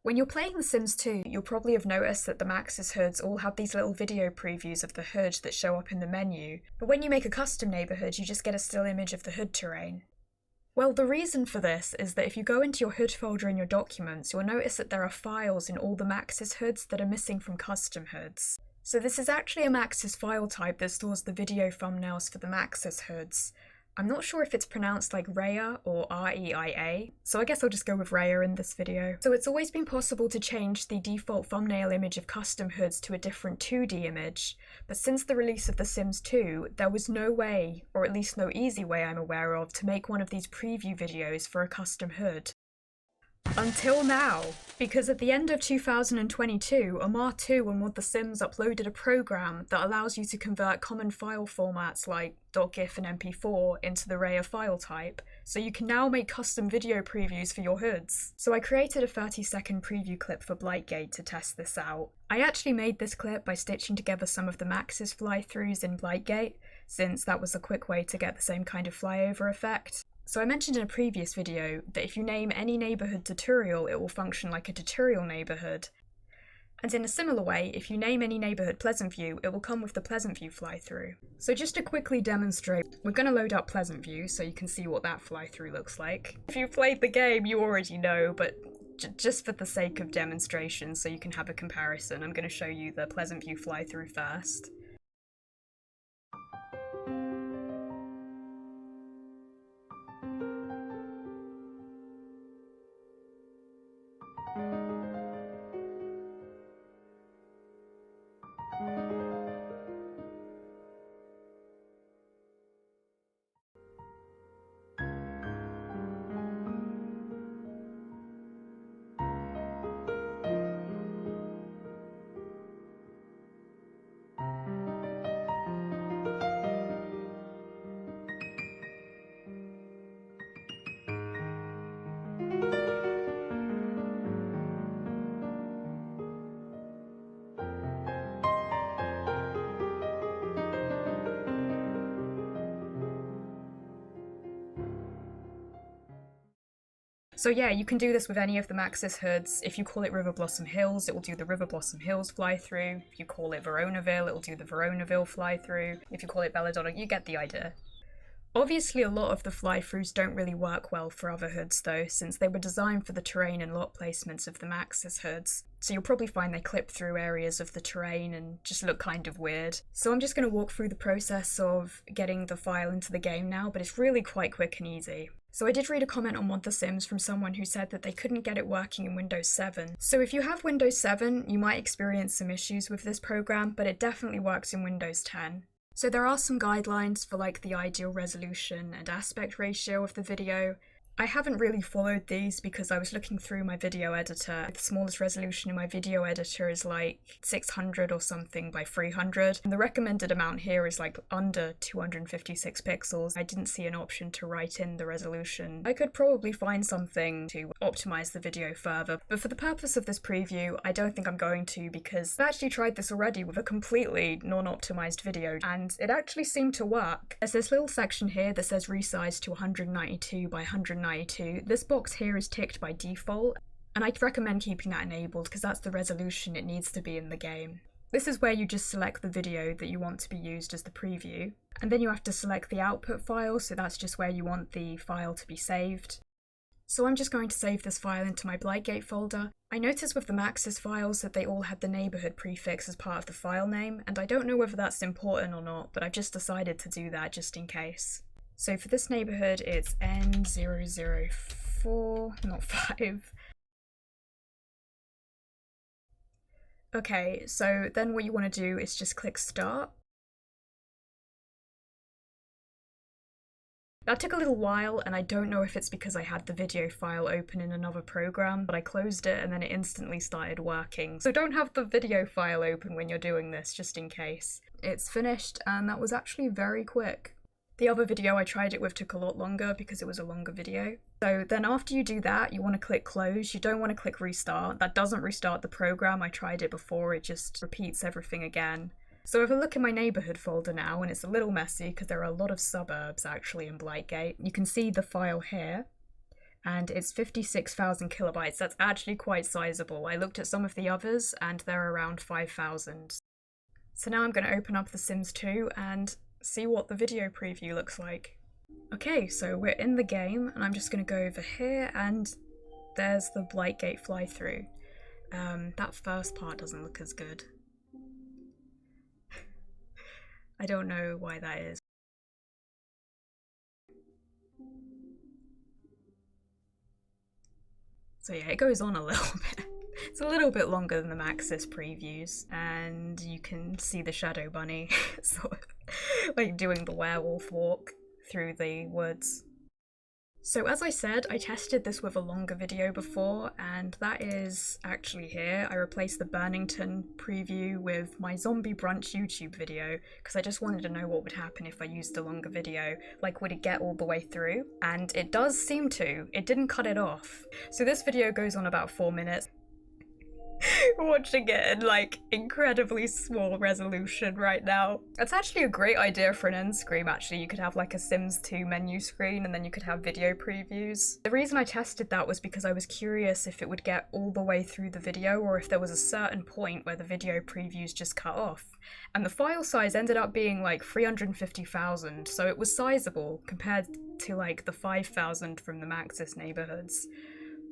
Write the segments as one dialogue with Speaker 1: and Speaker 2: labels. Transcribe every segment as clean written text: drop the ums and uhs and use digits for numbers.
Speaker 1: When you're playing The Sims 2, you'll probably have noticed that the Max's hoods all have these little video previews of the hood that show up in the menu, but when you make a custom neighbourhood, you just get a still image of the hood terrain. Well, the reason for this is that if you go into your hood folder in your documents, you'll notice that there are files in all the Max's hoods that are missing from custom hoods. So this is actually a Max's file type that stores the video thumbnails for the Max's hoods. I'm not sure if it's pronounced like Rhea or R-E-I-A, so I guess I'll just go with Rhea in this video. So it's always been possible to change the default thumbnail image of custom hoods to a different 2D image, but since the release of The Sims 2, there was no way, or at least no easy way I'm aware of, to make one of these preview videos for a custom hood. Until now, because at the end of 2022, Amar2 and Mod The Sims uploaded a program that allows you to convert common file formats like .gif and MP4 into the Rhea file type, so you can now make custom video previews for your hoods. So I created a 30-second preview clip for Blightgate to test this out. I actually made this clip by stitching together some of the Max's fly-throughs in Blightgate, since that was a quick way to get the same kind of flyover effect. So I mentioned in a previous video that if you name any neighbourhood tutorial, it will function like a tutorial neighbourhood. And in a similar way, if you name any neighbourhood Pleasant View, it will come with the Pleasant View fly-through. So just to quickly demonstrate, we're going to load up Pleasant View so you can see what that fly-through looks like. If you've played the game, you already know, but just for the sake of demonstration so you can have a comparison, I'm going to show you the Pleasant View fly-through first. So yeah, you can do this with any of the Max's hoods. If you call it River Blossom Hills, it will do the River Blossom Hills fly-through. If you call it Veronaville, it will do the Veronaville fly-through. If you call it Belladonna, you get the idea. Obviously, a lot of the fly-throughs don't really work well for other hoods though, since they were designed for the terrain and lot placements of the Max's hoods. So you'll probably find they clip through areas of the terrain and just look kind of weird. So I'm just going to walk through the process of getting the file into the game now, but it's really quite quick and easy. So I did read a comment on Mod The Sims from someone who said that they couldn't get it working in Windows 7. So if you have Windows 7, you might experience some issues with this program, but it definitely works in Windows 10. So there are some guidelines for like the ideal resolution and aspect ratio of the video. I haven't really followed these because I was looking through my video editor. The smallest resolution in my video editor is like 600 or something by 300. And the recommended amount here is like under 256 pixels. I didn't see an option to write in the resolution. I could probably find something to optimize the video further, but for the purpose of this preview, I don't think I'm going to because I've actually tried this already with a completely non-optimized video and it actually seemed to work. There's this little section here that says resize to 192 by 192. This box here is ticked by default, and I'd recommend keeping that enabled because that's the resolution it needs to be in the game. This is where you just select the video that you want to be used as the preview, and then you have to select the output file, so that's just where you want the file to be saved. So I'm just going to save this file into my Blightgate folder. I noticed with the Max's files that they all had the neighbourhood prefix as part of the file name, and I don't know whether that's important or not, but I've just decided to do that just in case. So for this neighbourhood, it's N004, not 5. Okay, so then what you want to do is just click Start. That took a little while, and I don't know if it's because I had the video file open in another program, but I closed it and then it instantly started working. So don't have the video file open when you're doing this, just in case. It's finished, and that was actually very quick. The other video I tried it with took a lot longer because it was a longer video. So then after you do that, you want to click close. You don't want to click restart. That doesn't restart the program. I tried it before. It just repeats everything again. So if I look in my neighbourhood folder now, and it's a little messy because there are a lot of suburbs actually in Blightgate, you can see the file here. and it's 56,000 kilobytes. That's actually quite sizable. I looked at some of the others and they're around 5,000. So now I'm going to open up The Sims 2 and see what the video preview looks like. Okay, so we're in the game and I'm just going to go over here and there's the Blightgate fly-through. That first part doesn't look as good. I don't know why that is. So yeah, it goes on a little bit. It's a little bit longer than the Maxis previews, and you can see the Shadow Bunny sort of like doing the werewolf walk through the woods. So as I said, I tested this with a longer video before, and that is actually here. I replaced the Burnington preview with my zombie brunch YouTube video, because I just wanted to know what would happen if I used a longer video. Like, would it get all the way through? And it does seem to. It didn't cut it off. So this video goes on about 4 minutes. Watching it in like incredibly small resolution right now. It's actually a great idea for an end screen actually. You could have like a Sims 2 menu screen and then you could have video previews. The reason I tested that was because I was curious if it would get all the way through the video or if there was a certain point where the video previews just cut off. And the file size ended up being like 350,000, so it was sizable compared to like the 5,000 from the Maxis neighborhoods.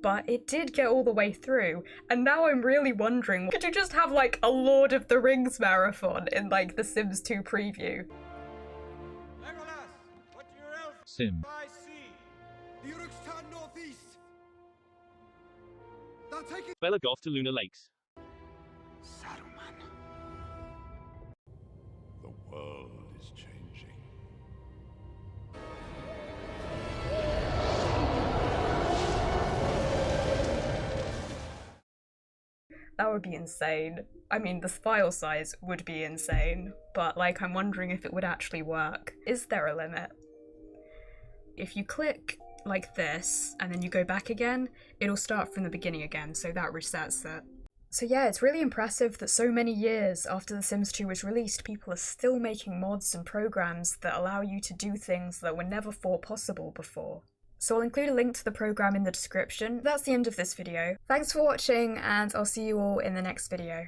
Speaker 1: But it did get all the way through, and now I'm really wondering, could you just have like a Lord of the Rings marathon in like the Sims 2 preview?
Speaker 2: Legolas, what do your elf
Speaker 3: Sim.
Speaker 2: I see? The Uruk's turn northeast. They'll take it.
Speaker 3: Belagoth to Lunar Lakes.
Speaker 2: Saruman.
Speaker 4: The world is changing.
Speaker 1: That would be insane. I mean, the file size would be insane, but like I'm wondering if it would actually work. Is there a limit? If you click like this and then you go back again, it'll start from the beginning again, so that resets it. So yeah, it's really impressive that so many years after The Sims 2 was released, people are still making mods and programs that allow you to do things that were never thought possible before. So I'll include a link to the program in the description. That's the end of this video. Thanks for watching, and I'll see you all in the next video.